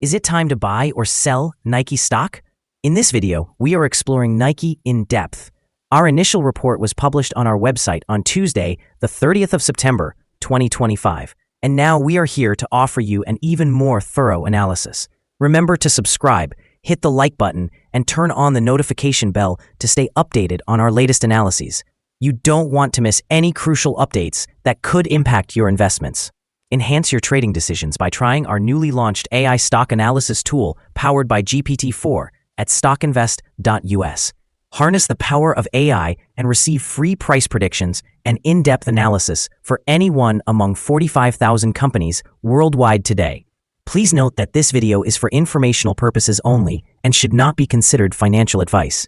Is it time to buy or sell Nike stock? In this video, we are exploring Nike in depth. Our initial report was published on our website on Tuesday, the 30th of September, 2025. And now we are here to offer you an even more thorough analysis. Remember to subscribe, hit the like button, and turn on the notification bell to stay updated on our latest analyses. You don't want to miss any crucial updates that could impact your investments. Enhance your trading decisions by trying our newly launched AI stock analysis tool powered by GPT-4 at StockInvest.us. Harness the power of AI and receive free price predictions and in-depth analysis for any one among 45,000 companies worldwide today. Please note that this video is for informational purposes only and should not be considered financial advice.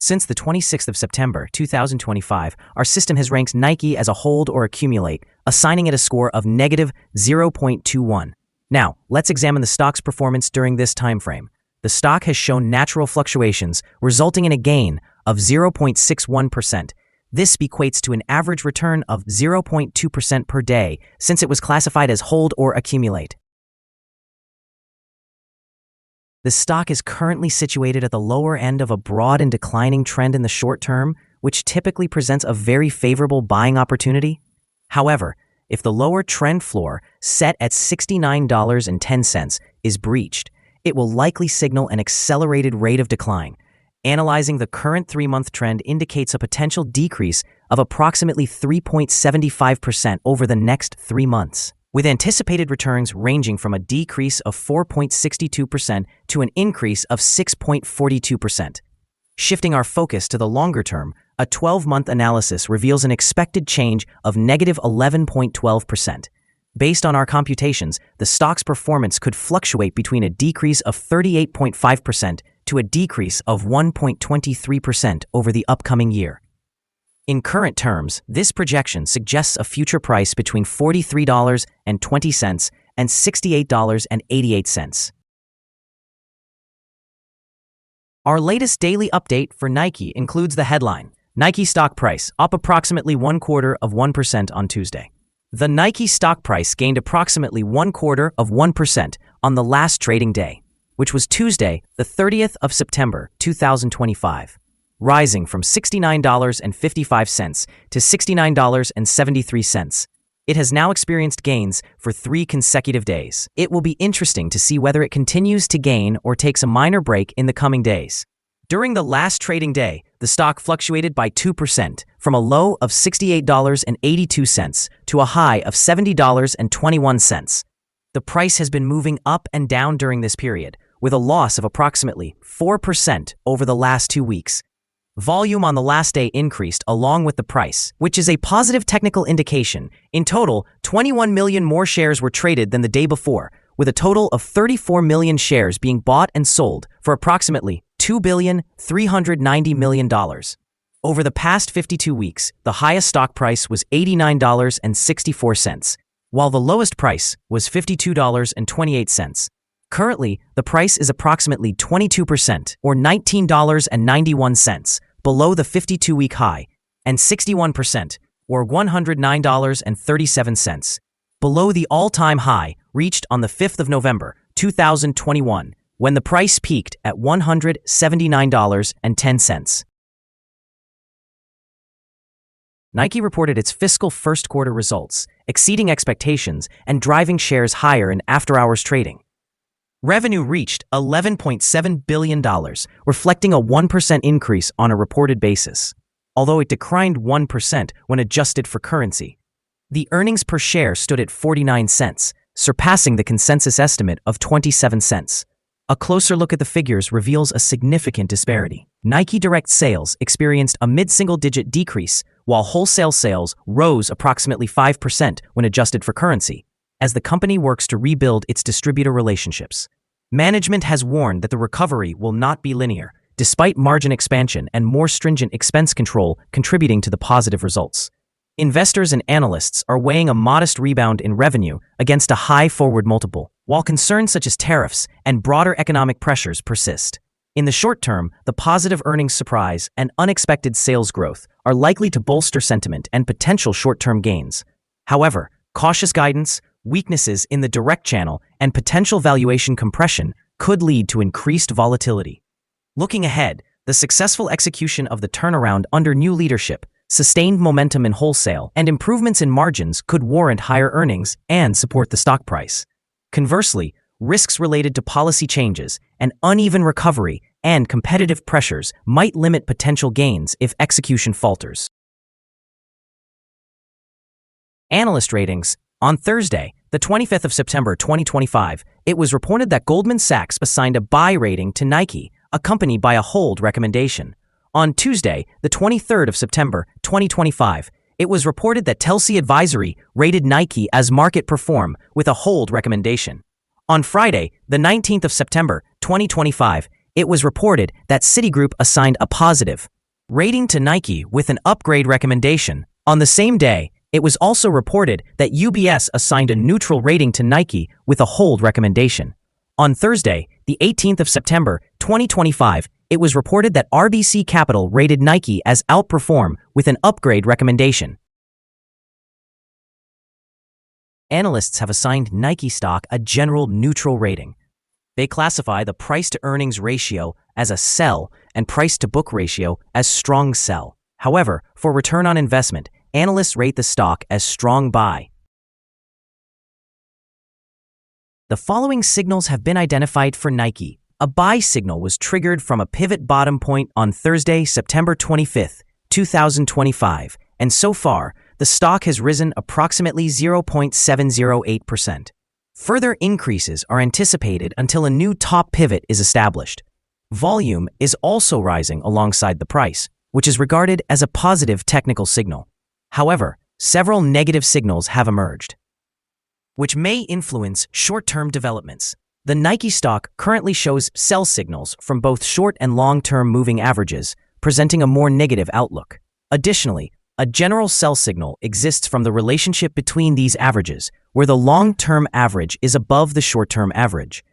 Since the 26th of September, 2025, our system has ranked Nike as a hold or accumulate, assigning it a score of negative 0.21. Now, let's examine the stock's performance during this time frame. The stock has shown natural fluctuations, resulting in a gain of 0.61%. This equates to an average return of 0.2% per day since it was classified as hold or accumulate. The stock is currently situated at the lower end of a broad and declining trend in the short term, which typically presents a very favorable buying opportunity. However, if the lower trend floor, set at $69.10, is breached, it will likely signal an accelerated rate of decline. Analyzing the current 3-month trend indicates a potential decrease of approximately 3.75% over the next 3 months, with anticipated returns ranging from a decrease of 4.62% to an increase of 6.42%. Shifting our focus to the longer term, a 12-month analysis reveals an expected change of negative 11.12%. Based on our computations, the stock's performance could fluctuate between a decrease of 38.5% to a decrease of 1.23% over the upcoming year. In current terms, this projection suggests a future price between $43.20 and $68.88. Our latest daily update for Nike includes the headline, Nike stock price up approximately 0.25% on Tuesday. The Nike stock price gained approximately 0.25% on the last trading day, which was Tuesday, the 30th of September, 2025. Rising from $69.55 to $69.73. It has now experienced gains for 3 consecutive days. It will be interesting to see whether it continues to gain or takes a minor break in the coming days. During the last trading day, the stock fluctuated by 2% from a low of $68.82 to a high of $70.21. The price has been moving up and down during this period, with a loss of approximately 4% over the last 2 weeks. Volume on the last day increased along with the price, which is a positive technical indication. In total, 21 million more shares were traded than the day before, with a total of 34 million shares being bought and sold for approximately $2.39 billion. Over the past 52 weeks, the highest stock price was $89.64, while the lowest price was $52.28. Currently, the price is approximately 22%, or $19.91, below the 52-week high, and 61%, or $109.37, below the all-time high reached on the 5th of November, 2021, when the price peaked at $179.10. Nike reported its fiscal first quarter results, exceeding expectations and driving shares higher in after-hours trading. Revenue reached $11.7 billion, reflecting a 1% increase on a reported basis, although it declined 1% when adjusted for currency. The earnings per share stood at 49 cents, surpassing the consensus estimate of 27 cents. A closer look at the figures reveals a significant disparity. Nike direct sales experienced a mid-single-digit decrease, while wholesale sales rose approximately 5% when adjusted for currency, as the company works to rebuild its distributor relationships. Management has warned that the recovery will not be linear, despite margin expansion and more stringent expense control contributing to the positive results. Investors and analysts are weighing a modest rebound in revenue against a high forward multiple, while concerns such as tariffs and broader economic pressures persist. In the short term, the positive earnings surprise and unexpected sales growth are likely to bolster sentiment and potential short-term gains. However, cautious guidance, weaknesses in the direct channel, and potential valuation compression could lead to increased volatility. Looking ahead, the successful execution of the turnaround under new leadership, sustained momentum in wholesale, and improvements in margins could warrant higher earnings and support the stock price. Conversely, risks related to policy changes, an uneven recovery, and competitive pressures might limit potential gains if execution falters. Analyst ratings. On Thursday, the 25th of September 2025, it was reported that Goldman Sachs assigned a buy rating to Nike, accompanied by a hold recommendation. On Tuesday, the 23rd of September 2025, it was reported that Telsey Advisory rated Nike as market perform with a hold recommendation. On Friday, the 19th of September 2025, it was reported that Citigroup assigned a positive rating to Nike with an upgrade recommendation. On the same day, it was also reported that UBS assigned a neutral rating to Nike with a hold recommendation. On Thursday, the 18th of September 2025, it was reported that RBC Capital rated Nike as outperform with an upgrade recommendation. Analysts have assigned Nike stock a general neutral rating. They classify the price-to-earnings ratio as a sell and price-to-book ratio as strong sell. However, for return on investment, analysts rate the stock as strong buy. The following signals have been identified for Nike. A buy signal was triggered from a pivot bottom point on Thursday, September 25, 2025, and so far, the stock has risen approximately 0.708%. Further increases are anticipated until a new top pivot is established. Volume is also rising alongside the price, which is regarded as a positive technical signal. However, several negative signals have emerged, which may influence short-term developments. The Nike stock currently shows sell signals from both short and long-term moving averages, presenting a more negative outlook. Additionally, a general sell signal exists from the relationship between these averages, where the long-term average is above the short-term average.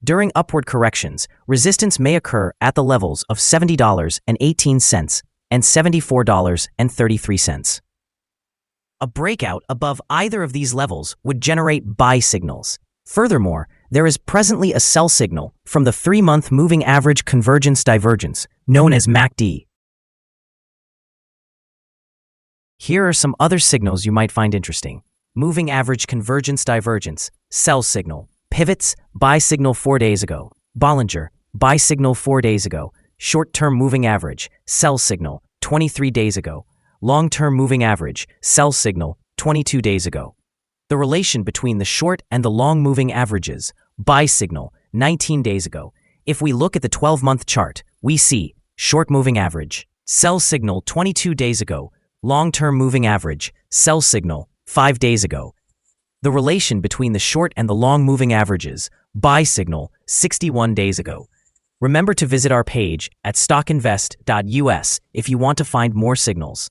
During upward corrections, resistance may occur at the levels of $70.18 and $74.33. A breakout above either of these levels would generate buy signals. Furthermore, there is presently a sell signal from the 3-month moving average convergence divergence, known as MACD. Here are some other signals you might find interesting. Moving average convergence divergence, sell signal. Pivots, buy signal 4 days ago. Bollinger, buy signal 4 days ago. Short-term moving average, sell signal, 23 days ago. Long-term moving average, sell signal, 22 days ago. The relation between the short and the long moving averages, buy signal, 19 days ago. If we look at the 12-month chart, we see short moving average, sell signal 22 days ago, long-term moving average, sell signal 5 days ago. The relation between the short and the long moving averages, buy signal 61 days ago. Remember to visit our page at StockInvest.us if you want to find more signals.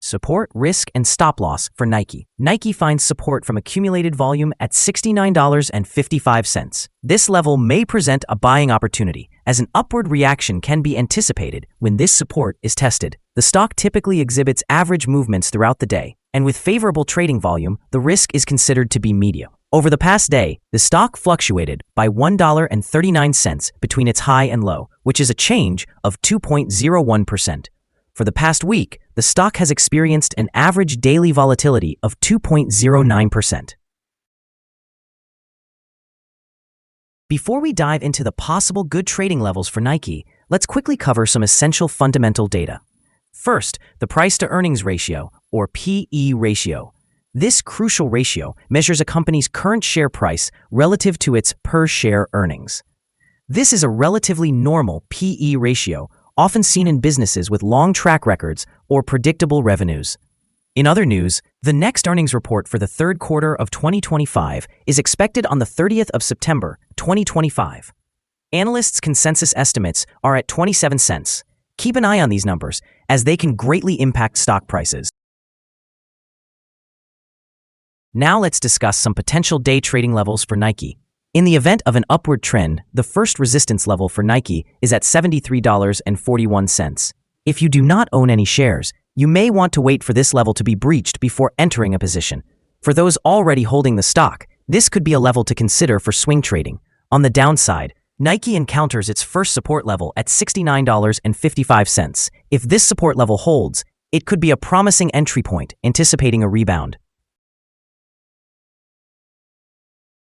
Support, risk, and stop loss for Nike. Nike finds support from accumulated volume at $69.55. This level may present a buying opportunity, as an upward reaction can be anticipated when this support is tested. The stock typically exhibits average movements throughout the day, and with favorable trading volume, the risk is considered to be medium. Over the past day, the stock fluctuated by $1.39 between its high and low, which is a change of 2.01%. For the past week, the stock has experienced an average daily volatility of 2.09%. Before we dive into the possible good trading levels for Nike, let's quickly cover some essential fundamental data. First, the price-to-earnings ratio, or PE ratio. This crucial ratio measures a company's current share price relative to its per-share earnings. This is a relatively normal PE ratio, often seen in businesses with long track records or predictable revenues. In other news, the next earnings report for the third quarter of 2025 is expected on the 30th of September, 2025. Analysts' consensus estimates are at 27 cents. Keep an eye on these numbers, as they can greatly impact stock prices. Now let's discuss some potential day trading levels for Nike. In the event of an upward trend, the first resistance level for Nike is at $73.41. If you do not own any shares, You may want to wait for this level to be breached before entering a position. For those already holding the stock, this could be a level to consider for swing trading. On the downside, Nike encounters its first support level at $69.55. If this support level holds, it could be a promising entry point, anticipating a rebound.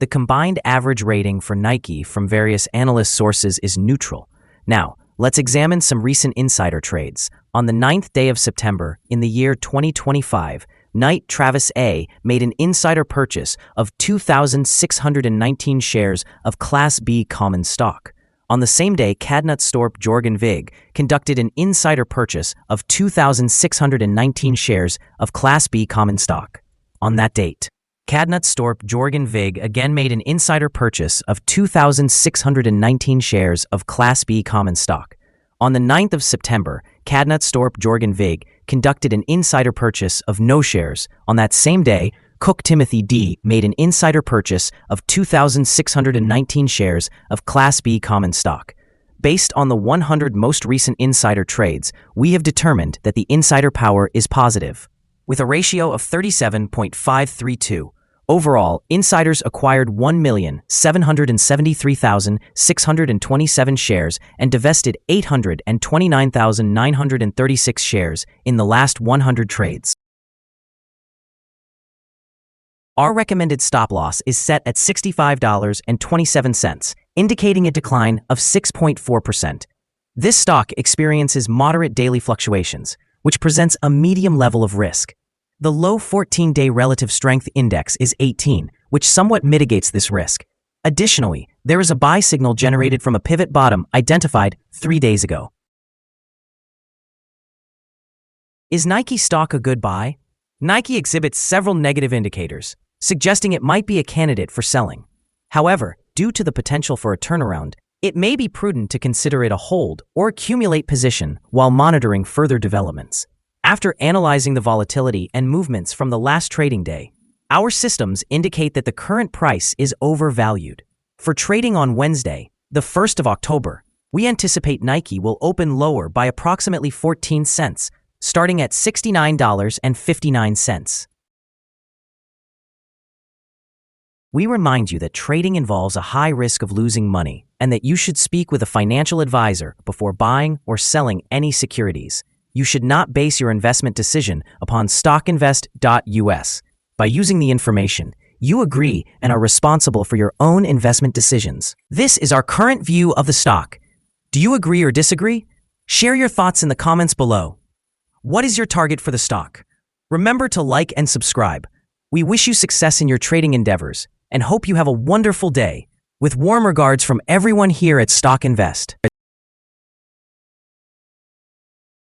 The combined average rating for Nike from various analyst sources is neutral. Now, let's examine some recent insider trades. On the 9th day of September, in the year 2025, Knight Travis A made an insider purchase of 2,619 shares of Class B common stock. On the same day, Knutstorp Jorgen Vig conducted an insider purchase of 2,619 shares of Class B common stock. On that date, Knutstorp Jorgen Vig again made an insider purchase of 2,619 shares of Class B common stock. On the 9th of September, Knutstorp Jorgen Vig conducted an insider purchase of no shares. On that same day, Cook Timothy D made an insider purchase of 2,619 shares of Class B common stock. Based on the 100 most recent insider trades, we have determined that the insider power is positive, with a ratio of 37.532. Overall, insiders acquired 1,773,627 shares and divested 829,936 shares in the last 100 trades. Our recommended stop loss is set at $65.27, indicating a decline of 6.4%. This stock experiences moderate daily fluctuations, which presents a medium level of risk. The low 14-day relative strength index is 18, which somewhat mitigates this risk. Additionally, there is a buy signal generated from a pivot bottom identified 3 days ago. Is Nike stock a good buy? Nike exhibits several negative indicators, suggesting it might be a candidate for selling. However, due to the potential for a turnaround, it may be prudent to consider it a hold or accumulate position while monitoring further developments. After analyzing the volatility and movements from the last trading day, our systems indicate that the current price is overvalued. For trading on Wednesday, the 1st of October, we anticipate Nike will open lower by approximately 14 cents, starting at $69.59. We remind you that trading involves a high risk of losing money and that you should speak with a financial advisor before buying or selling any securities. You should not base your investment decision upon StockInvest.us. By using the information, you agree and are responsible for your own investment decisions. This is our current view of the stock. Do you agree or disagree? Share your thoughts in the comments below. What is your target for the stock? Remember to like and subscribe. We wish you success in your trading endeavors and hope you have a wonderful day. With warm regards from everyone here at Stock Invest.